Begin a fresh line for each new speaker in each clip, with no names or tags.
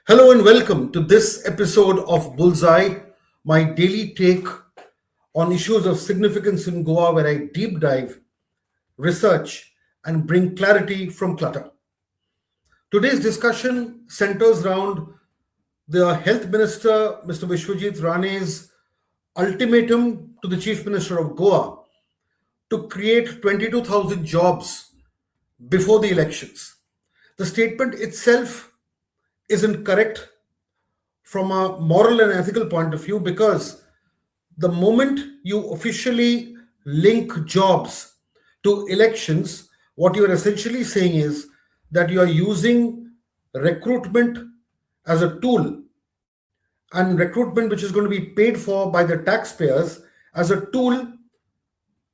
Hello and welcome to this episode of Bullseye, my daily take on issues of significance in Goa, where I deep dive, research, and bring clarity from clutter. Today's discussion centers around the Health Minister, Mr. Vishwajit Rane's ultimatum to the Chief Minister of Goa to create 22,000 jobs before the elections. The statement itself isn't correct from a moral and ethical point of view because the moment you officially link jobs to elections, what you are essentially saying is that you are using recruitment as a tool, and recruitment which is going to be paid for by the taxpayers as a tool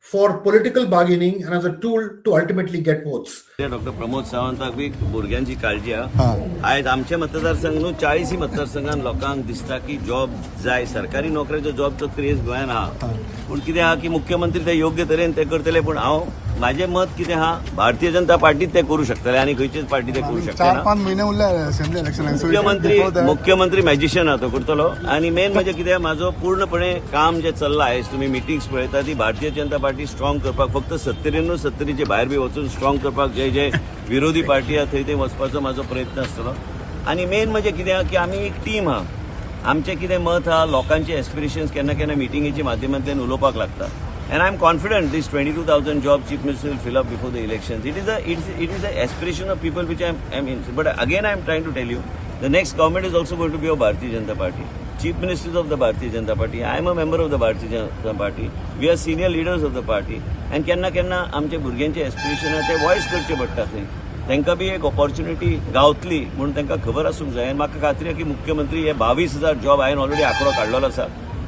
for political bargaining and as a tool to ultimately get votes.
Doctor Pramod सावंताक बी भुरग्यांची काळजी हा आयज आमच्या मतदारसंघ न्हू 40 मतदारसंघान लोकांक दिसता की जॉब जाय सरकारी नोकऱ्याचो जॉबचो क्रेज गोंयान आहा पूण कितें आहा की मुख्यमंत्री ते योग्य तरेन ते करतले पूण हांव माझे मत कितें आहा भारतीय जनता पार्टीत ते करू शकतले आणि खंयचीच पार्टी ते करू शकना
4-5 महिने उरले असेंब्ली इलेक्शनाक
मुख्यमंत्री मॅजिशियन हा तो करतलो आणि मेन म्हणजे कितें माझो पूर्णपणे काम जे चल्लां आयज तुम्ही मिटिंग्स पळयता ती भारतीय जनता पार्टी स्ट्रॉंग करपाक फक्त 70 भायर बी वचून स्ट्रॉंग करपाक जे विरोधी पार्टी आहा थंय ते वचपाचो माझो प्रयत्न आसतलो आणि मेन म्हणजे कितें आहा की आमी एक टीम आहा आमचें कितें मत आहा लोकांचे एस्पिरेशन्स केन्ना केन्ना मिटिंगेच्या माध्यमांतल्यान उलोवपाक लागता and I'm confident these 22,000 jobs Chief Minister will fill up before the elections. It is the aspiration of people which I'm in. But again I'm trying to tell you, the next government is also going to be of Bharatiya Janata Party. Chief Ministers of the Bharatiya Janata Party. I am a member of the Bharatiya Janata Party. We are senior leaders of the party. And केन्ना केन्ना आमचे भुरग्यांचे aspiration ते voice करचे पडटा थंय तांकां B एक ऑपॉर्च्युनिटी गावतली म्हणून तांकां खबर आसूंक जाय आनी म्हाका खात्री आहा की मुख्यमंत्री हे 22,000 जॉब हांवें ऑलरेडी आंकडो काडलेलो आसा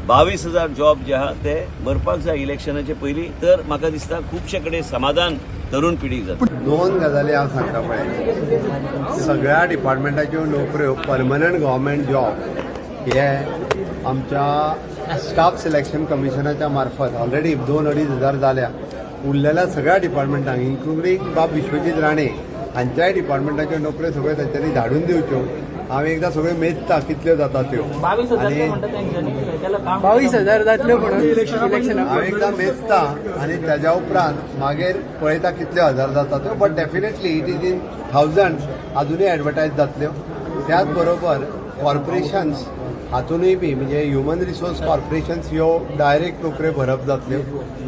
22,000 जॉब जे आहा ते भरपाक जाय इलेक्शनाचे पयलीं तर म्हाका दिसता खुबशे कडेन समाधान तरुण पिढीक जाता
दोन गजाली हांव सांगता पळय सगळ्या डिपार्टमेंटाच्यो नोकऱ्यो परमनंट गव्हर्मेंट जॉब हे आमच्या स्टाफ सिलेक्शन कमिशनाच्या मार्फत ऑलरेडी 2-2.5 जाल्या उरलेल्या सगळ्या डिपार्टमेंटांक इन्क्लुडींग बाब विश्वजीत राणे हांच्याय डिपार्टमेंटाच्यो नोकऱ्यो सगळ्यो तांच्यांनी धाडून दिवच्यो हांव एकदां सगळ्यो मेजता कितल्यो जाता त्यो आनी
22,000 जातल्यो म्हणून
हांव एकदां मेजता आनी ताज्या उपरांत मागीर पळयता कितल्यो हजार जाता त्यो but definitely it is in thousands अजुनूय एडवर्टायज जातल्यो त्याच बरोबर कॉर्पोरेशन्स हातूनय बी म्हणजे ह्युमन रिसोर्स कॉर्पोरेशन्स ह्यो डायरेक्ट नोकऱ्यो भरप जातल्यो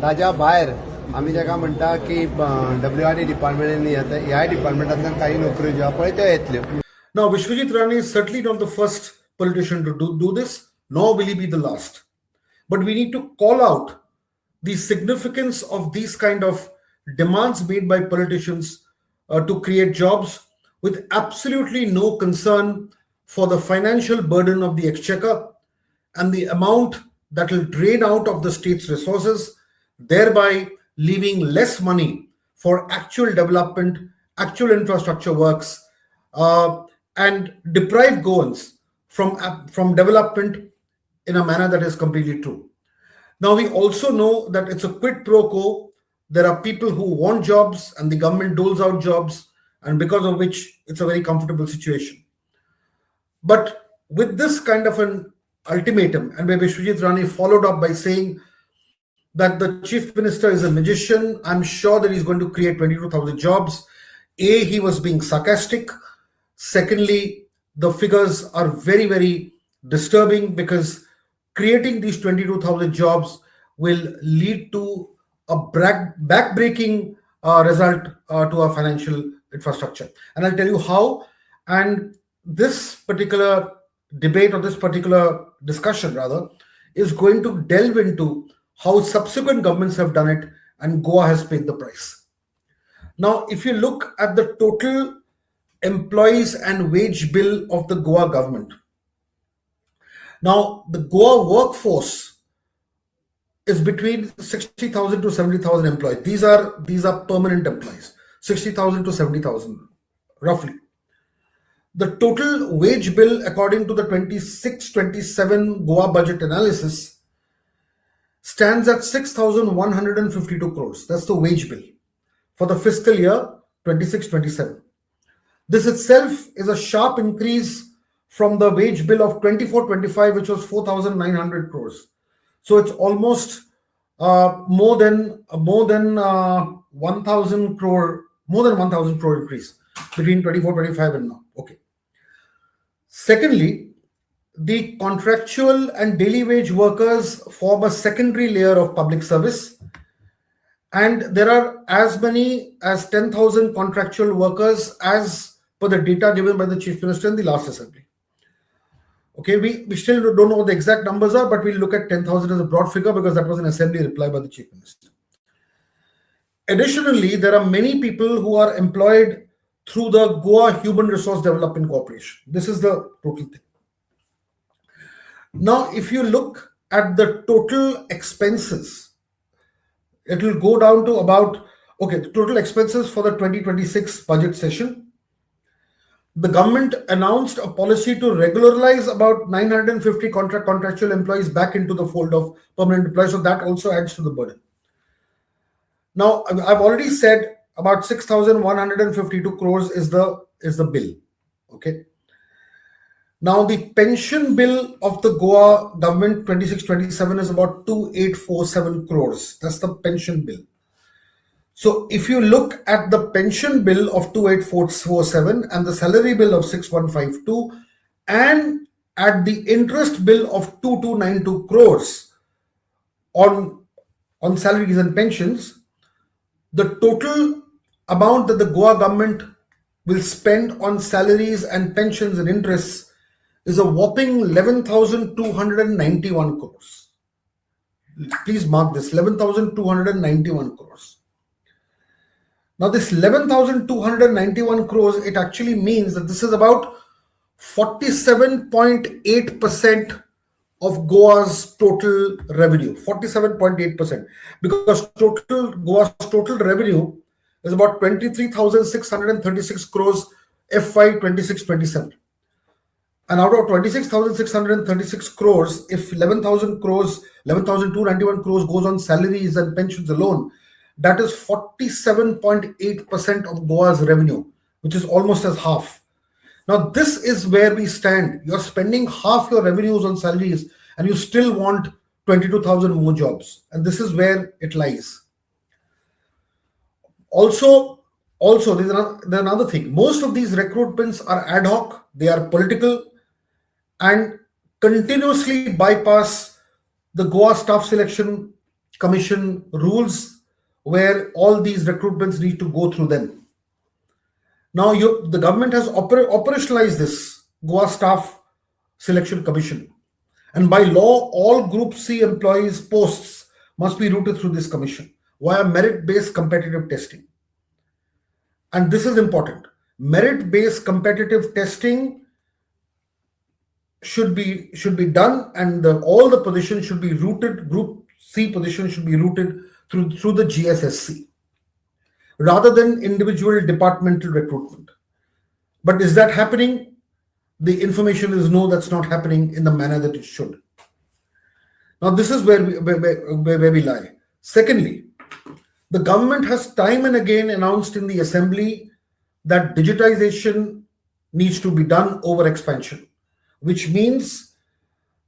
ताज्या भायर आमी जाका म्हणटा की WRD डिपार्टमेंटांनी ह्या डिपार्टमेंटांतल्यान काही नोकऱ्यो ज्यो आहा पळय त्यो येतल्यो.
Now, Vishwajit Rane is certainly not the first politician to do this, nor will he be the last. But we need to call out the significance of these kind of demands made by politicians to create jobs with absolutely no concern for the financial burden of the exchequer and the amount that will drain out of the state's resources, thereby leaving less money for actual development, actual infrastructure works, and deprive Goans from development in a manner that is completely true. Now, we also know that it's a quid pro quo. There are people who want jobs and the government doles out jobs, and because of which it's a very comfortable situation. But with this kind of an ultimatum, and where Vishwajit Rane followed up by saying that the Chief Minister is a magician, I'm sure that he's going to create 22,000 jobs. He was being sarcastic. Secondly, the figures are very, very disturbing because creating these 22,000 jobs will lead to a back-breaking result to our financial infrastructure. And I'll tell you how. And this particular debate, or this particular discussion rather, is going to delve into how subsequent governments have done it, and Goa has paid the price. Now, if you look at the total employees and wage bill of the Goa government. Now, the Goa workforce is between 60,000 to 70,000 employees. These are permanent employees, 60,000 to 70,000, roughly. The total wage bill, according to the 26-27 Goa budget analysis, stands at 6,152 crores. That's the wage bill for the fiscal year 26-27. This itself is a sharp increase from the wage bill of 24-25, which was 4,900 crores. So it's almost more than 1,000 crore, more than 1,000 crore increase between 24-25 and now. Okay. Secondly, the contractual and daily wage workers form a secondary layer of public service, and there are as many as 10,000 contractual workers as per the data given by the Chief Minister in the last assembly. Okay, we still don't know what the exact numbers are, but we'll look at 10,000 as a broad figure because that was an assembly reply by the Chief Minister. Additionally, there are many people who are employed through the Goa Human Resource Development Corporation. This is the total thing. Now, if you look at the total expenses, it will go down to about, okay, the total expenses for the 2026 budget session. The government announced a policy to regularize about 950 contractual employees back into the fold of permanent employees. So that also adds to the burden. Now, I've already said about 6,152 crores is the bill. Okay. Now, the pension bill of the Goa government 26-27 is about 2,847 crores. That's the pension bill. So if you look at the pension bill of 2,847 and the salary bill of 6,152 and at the interest bill of 2,292 crores on salaries and pensions, the total amount that the Goa government will spend on salaries and pensions and interests is a whopping 11,291 crores. Please mark this, 11,291 crores. Now this 11,291 crores, it actually means that this is about 47.8% of Goa's total revenue, 47.8%, because Goa's total revenue is about 23,636 crores FY 26-27. And out of 26,636 crores, if 11,291 crores goes on salaries and pensions alone, that is 47.8% of Goa's revenue, which is almost as half. Now, this is where we stand. You're spending half your revenues on salaries and you still want 22,000 more jobs. And this is where it lies. Also, there's another thing. Most of these recruitments are ad hoc, they are political, and continuously bypass the Goa Staff Selection Commission rules, where all these recruitments need to go through them. Now, the government has operationalized this Goa Staff Selection Commission. And by law, all Group C employees' posts must be routed through this commission via merit-based competitive testing. And this is important. Merit-based competitive testing should be done, and all the positions should be routed, Group C positions should be routed through the GSSC rather than individual departmental recruitment. But is that happening? The information is no, that's not happening in the manner that it should. Now, this is where we lie. Secondly, the government has time and again announced in the assembly that digitization needs to be done over expansion, which means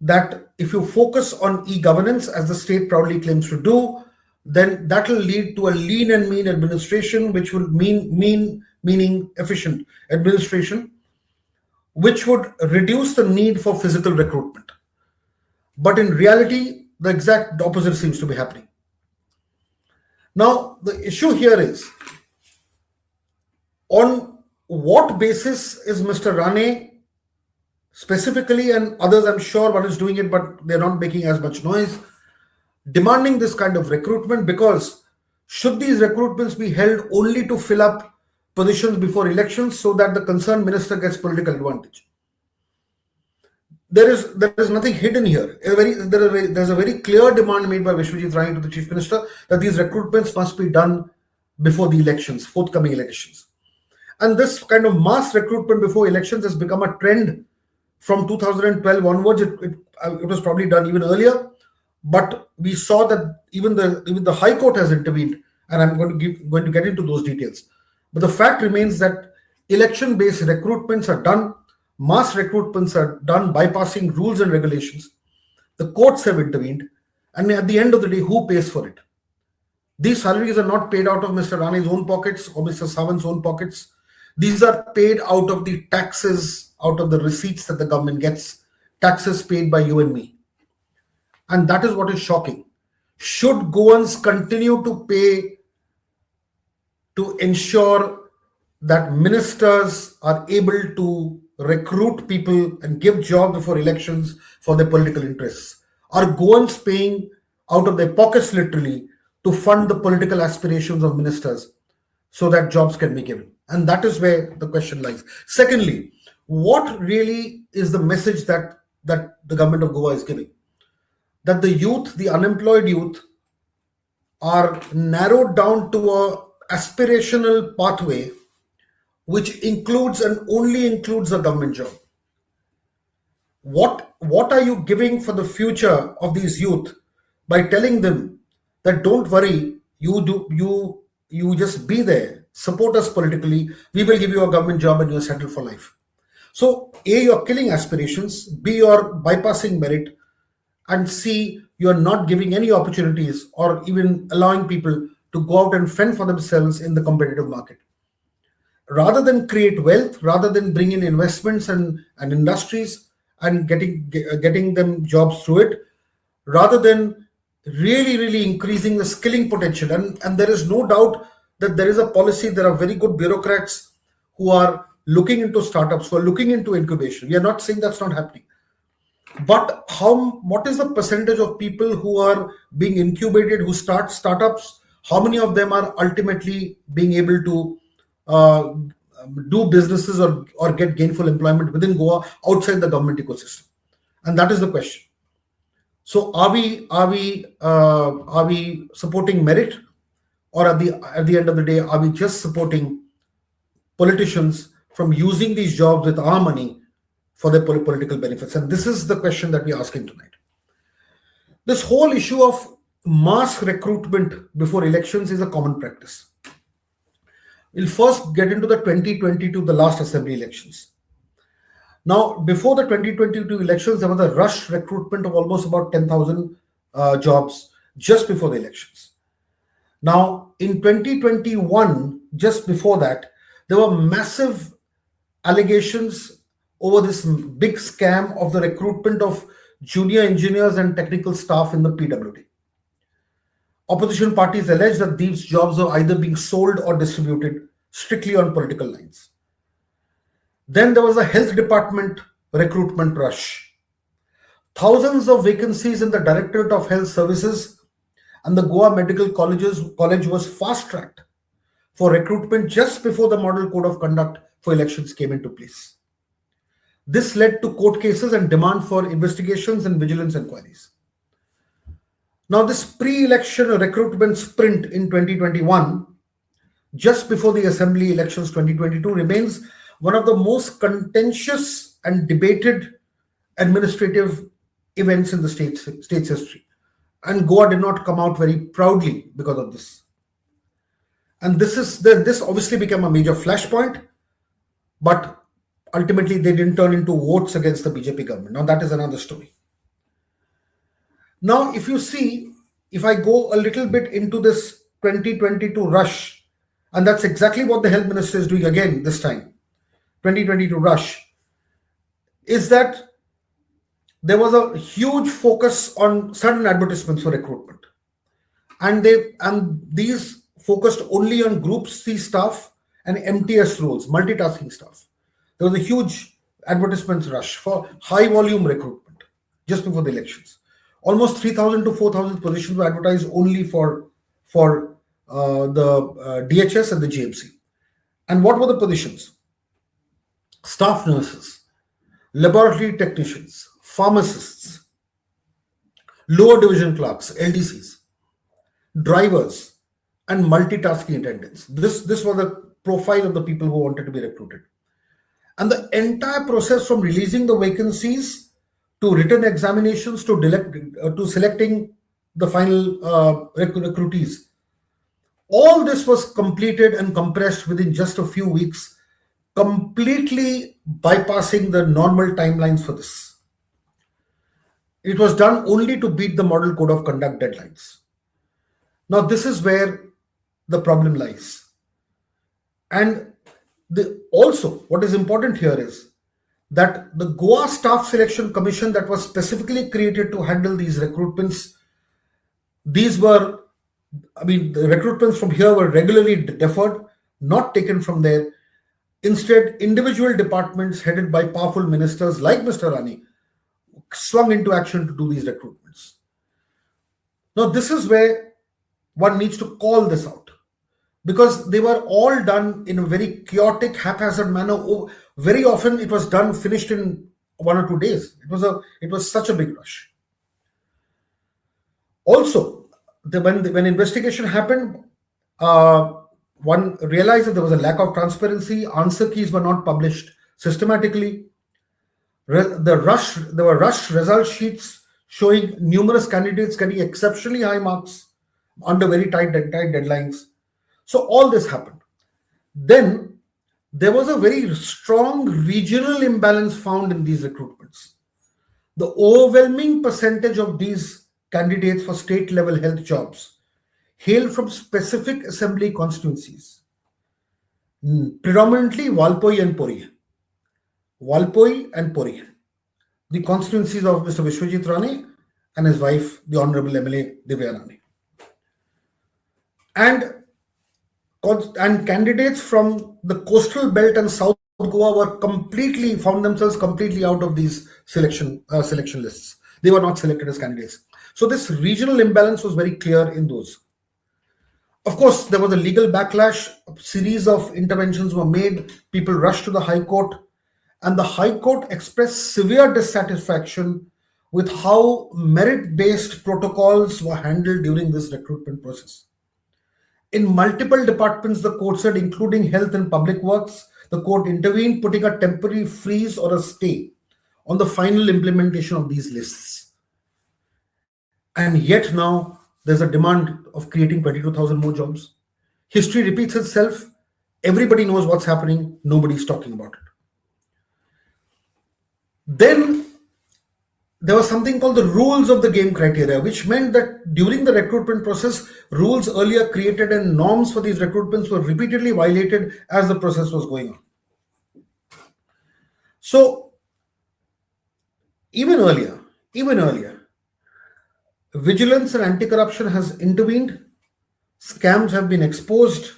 that if you focus on e-governance, as the state proudly claims to do, then that will lead to a lean and mean administration, which will meaning efficient administration, which would reduce the need for physical recruitment. But in reality, the exact opposite seems to be happening. Now, the issue here is, on what basis is Mr. Rane specifically, and others, I'm sure one is doing it, but they're not making as much noise, demanding this kind of recruitment? Because should these recruitments be held only to fill up positions before elections so that the concerned minister gets political advantage? There is nothing hidden here. There's a very clear demand made by Vishwajit Rane to the Chief Minister that these recruitments must be done before the elections, forthcoming elections. And this kind of mass recruitment before elections has become a trend from 2012 onwards. It was probably done even earlier. But we saw that even the High Court has intervened, and I'm going to get into those details. But the fact remains that election-based recruitments are done Mass recruitments are done bypassing rules and regulations. The courts have intervened. And at the end of the day, who pays for it? These salaries are not paid out of Mr. Rane's own pockets or Mr. Sawant's own pockets. These are paid out of the taxes, out of the receipts that the government gets, taxes paid by you and me. And that is what is shocking. Should Goans continue to pay to ensure that ministers are able to recruit people and give jobs before elections for their political interests? Are Goans paying out of their pockets literally to fund the political aspirations of ministers so that jobs can be given? And that is where the question lies. Secondly, what really is the message that the government of Goa is giving? That the youth, the unemployed youth, are narrowed down to a aspirational pathway which includes and only includes a government job. What are you giving for the future of these youth by telling them that don't worry, you just be there, support us politically, we will give you a government job and you're settled for life? So A, you're killing aspirations, B, you're bypassing merit, and C, you're not giving any opportunities or even allowing people to go out and fend for themselves in the competitive market. Rather than create wealth, rather than bring in investments and industries and getting them jobs through it, rather than really increasing the skilling potential. And there is no doubt that there is a policy. There are very good bureaucrats who are looking into startups, who are looking into incubation. We are not saying that's not happening. But what is the percentage of people who are being incubated, who start startups? How many of them are ultimately being able to do businesses or get gainful employment within Goa outside the government ecosystem? And that is the question. So are we supporting merit, or at the end of the day, are we just supporting politicians from using these jobs with our money for their political benefits? And this is the question that we're asking tonight. This whole issue of mass recruitment before elections is a common practice. We'll first get into the 2022, the last assembly elections. Now, before the 2022 elections, there was a rush recruitment of almost about 10,000 jobs just before the elections. Now, in 2021, just before that, there were massive allegations over this big scam of the recruitment of junior engineers and technical staff in the PWD. Opposition parties allege that these jobs are either being sold or distributed strictly on political lines. Then there was a health department recruitment rush. Thousands of vacancies in the Directorate of Health Services and the Goa Medical College was fast-tracked for recruitment just before the Model Code of Conduct for elections came into place. This led to court cases and demand for investigations and vigilance inquiries. Now, this pre-election recruitment sprint in 2021, just before the assembly elections 2022, remains one of the most contentious and debated administrative events in the state's history. And Goa did not come out very proudly because of this. And this obviously became a major flashpoint, but ultimately they didn't turn into votes against the BJP government. Now that is another story. Now, if I go a little bit into this 2022 rush, and that's exactly what the health minister is doing again this time, 2022 rush, is that there was a huge focus on certain advertisements for recruitment. And these focused only on Group C staff and MTS roles, multitasking staff. There was a huge advertisements rush for high volume recruitment just before the elections. Almost 3,000 to 4,000 positions were advertised only for the DHS and the GMC. And what were the positions? Staff nurses, laboratory technicians, pharmacists, lower division clerks, LDCs, drivers, and multitasking attendants. This was the profile of the people who wanted to be recruited. And the entire process from releasing the vacancies to written examinations to selecting the final recruitees, all this was completed and compressed within just a few weeks completely bypassing the normal timelines for this. It was done only to beat the model code of conduct deadlines. Now, this is where the problem lies. And also, what is important here is that the Goa Staff Selection Commission that was specifically created to handle these recruitments, these were, the recruitments from here were regularly deferred, not taken from there. Instead, individual departments headed by powerful ministers like Mr. Rane swung into action to do these recruitments. Now, this is where one needs to call this out, because they were all done in a very chaotic, haphazard manner. Very often it was done, finished in 1 or 2 days. It was such a big rush. Also, when investigation happened, one realized that there was a lack of transparency. Answer keys were not published systematically. There were rushed result sheets showing numerous candidates getting exceptionally high marks under very tight deadlines. So all this happened. Then there was a very strong regional imbalance found in these recruitments. The overwhelming percentage of these candidates for state level health jobs hail from specific assembly constituencies, predominantly Walpoi and Pori. The constituencies of Mr. Vishwajit Rane and his wife, the Honorable MLA Divya Rane. And candidates from the coastal belt and South Goa found themselves completely out of these selection lists. They were not selected as candidates. So this regional imbalance was very clear in those. Of course, there was a legal backlash. A series of interventions were made. People rushed to the High Court, and the High Court expressed severe dissatisfaction with how merit-based protocols were handled during this recruitment process. In multiple departments, the court said, including health and public works, the court intervened, putting a temporary freeze or a stay on the final implementation of these lists. And yet now there's a demand of creating 22,000 more jobs. History repeats itself. Everybody knows what's happening. Nobody's talking about it. Then there was something called the rules of the game criteria, which meant that during the recruitment process, rules earlier created and norms for these recruitments were repeatedly violated as the process was going on. So even earlier, vigilance and anti-corruption has intervened. Scams have been exposed.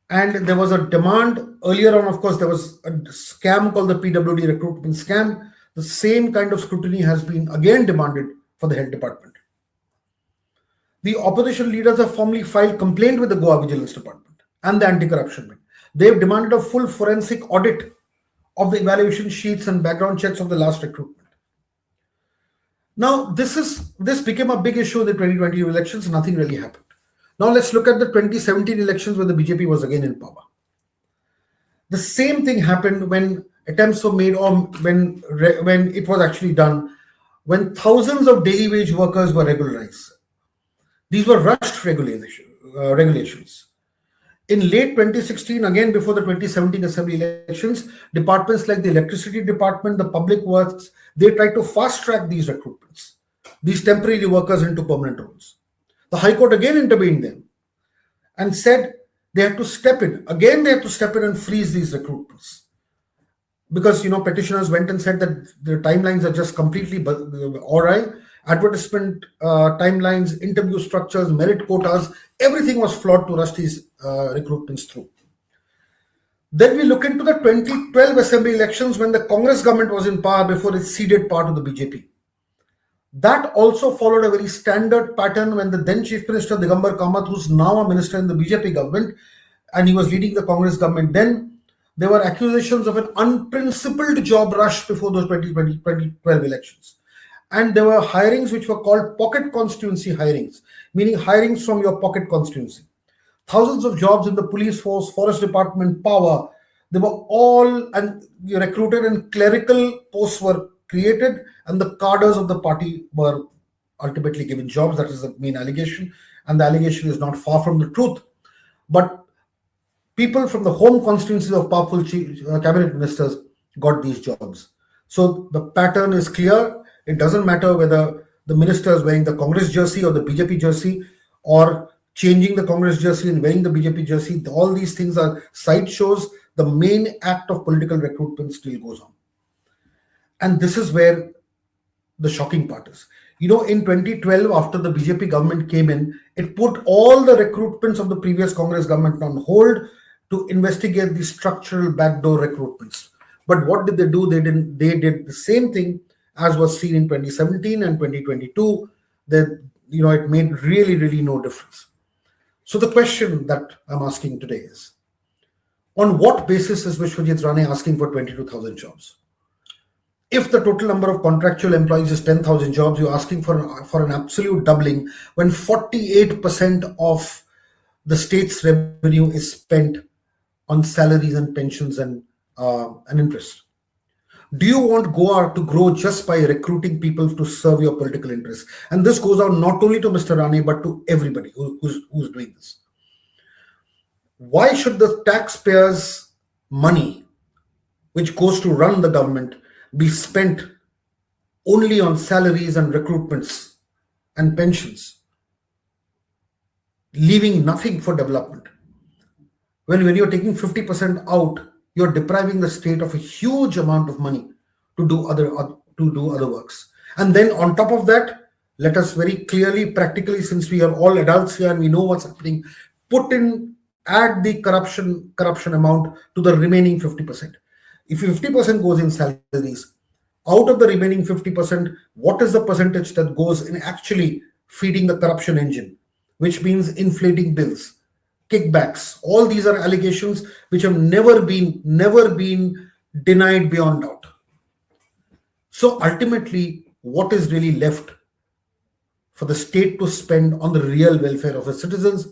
And there was a demand earlier on. Of course, there was a scam called the PWD recruitment scam. The same kind of scrutiny has been again demanded for the health department. The opposition leaders have formally filed complaint with the Goa Vigilance Department and the anti-corruption bit. They've demanded a full forensic audit of the evaluation sheets and background checks of the last recruitment. Now, this became a big issue in the 2020 elections. Nothing really happened. Now let's look at the 2017 elections where the BJP was again in power. The same thing happened when attempts were made, or when it was actually done, when thousands of daily wage workers were regularized. These were rushed regulations. In late 2016, again before the 2017 assembly elections, departments like the electricity department, the public works, they tried to fast track these recruitments, these temporary workers into permanent roles. The High Court again intervened them and said they had to step in. Again, they had to step in and freeze these recruitments. Because, petitioners went and said that the timelines are just completely awry. Advertisement timelines, interview structures, merit quotas, everything was flawed to rush these recruitments through. Then we look into the 2012 assembly elections when the Congress government was in power before it ceded power to the BJP. That also followed a very standard pattern when the then Chief Minister Digambar Kamath, who's now a minister in the BJP government, and he was leading the Congress government then, there were accusations of an unprincipled job rush before those 2012 elections. And there were hirings which were called pocket constituency hirings, meaning hirings from your pocket constituency. Thousands of jobs in the police force, forest department, power, they were all recruited, and clerical posts were created, and the cadres of the party were ultimately given jobs. That is the main allegation, and the allegation is not far from the truth. But people from the home constituencies of powerful cabinet ministers got these jobs. So the pattern is clear. It doesn't matter whether the minister is wearing the Congress jersey or the BJP jersey, or changing the Congress jersey and wearing the BJP jersey. All these things are sideshows. The main act of political recruitment still goes on. And this is where the shocking part is. In 2012, after the BJP government came in, it put all the recruitments of the previous Congress government on hold to investigate the structural backdoor recruitments. But what did they do? They did the same thing as was seen in 2017 and 2022. That it made really, really no difference. So the question that I'm asking today is, on what basis is Vishwajit Rane asking for 22,000 jobs? If the total number of contractual employees is 10,000 jobs, you're asking for an absolute doubling when 48% of the state's revenue is spent on salaries and pensions and interest. Do you want Goa to grow just by recruiting people to serve your political interests? And this goes out not only to Mr. Rane, but to everybody who's doing this. Why should the taxpayers' money, which goes to run the government, be spent only on salaries and recruitments and pensions, leaving nothing for development? When you're taking 50% out, you're depriving the state of a huge amount of money to do other works. And then on top of that, let us very clearly, practically, since we are all adults here and we know what's happening, add the corruption amount to the remaining 50%. If 50% goes in salaries, out of the remaining 50%, what is the percentage that goes in actually feeding the corruption engine, which means inflating bills, kickbacks? All these are allegations which have never been denied beyond doubt. So ultimately, what is really left for the state to spend on the real welfare of its citizens?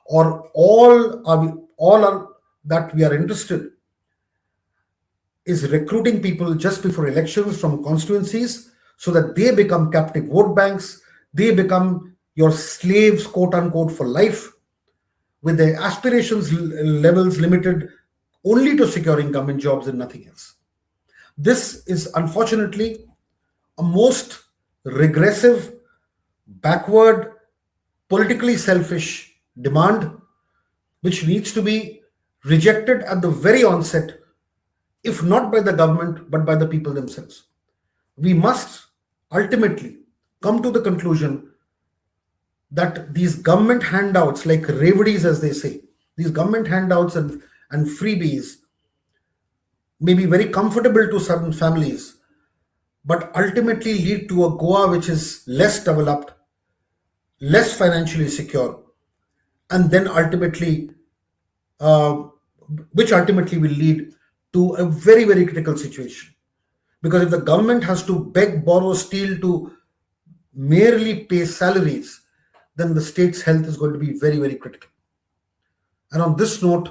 Or that we are interested is recruiting people just before elections from constituencies so that they become captive vote banks, they become your slaves, quote unquote, for life, with their aspirations levels limited only to securing government jobs and nothing else. This is unfortunately a most regressive, backward, politically selfish demand, which needs to be rejected at the very onset, if not by the government, but by the people themselves. We must ultimately come to the conclusion that these government handouts, like reveries as they say, these government handouts and freebies may be very comfortable to certain families, but ultimately lead to a Goa which is less developed, less financially secure, and then which ultimately will lead to a very, very critical situation. Because if the government has to beg, borrow, steal to merely pay salaries, then the state's health is going to be very, very critical. And on this note,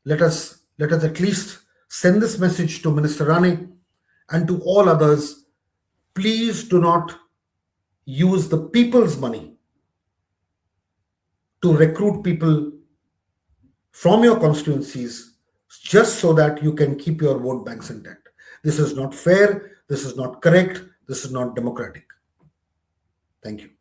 let us at least send this message to Minister Rane and to all others. Please do not use the people's money to recruit people from your constituencies just so that you can keep your vote banks intact. This is not fair. This is not correct. This is not democratic. Thank you.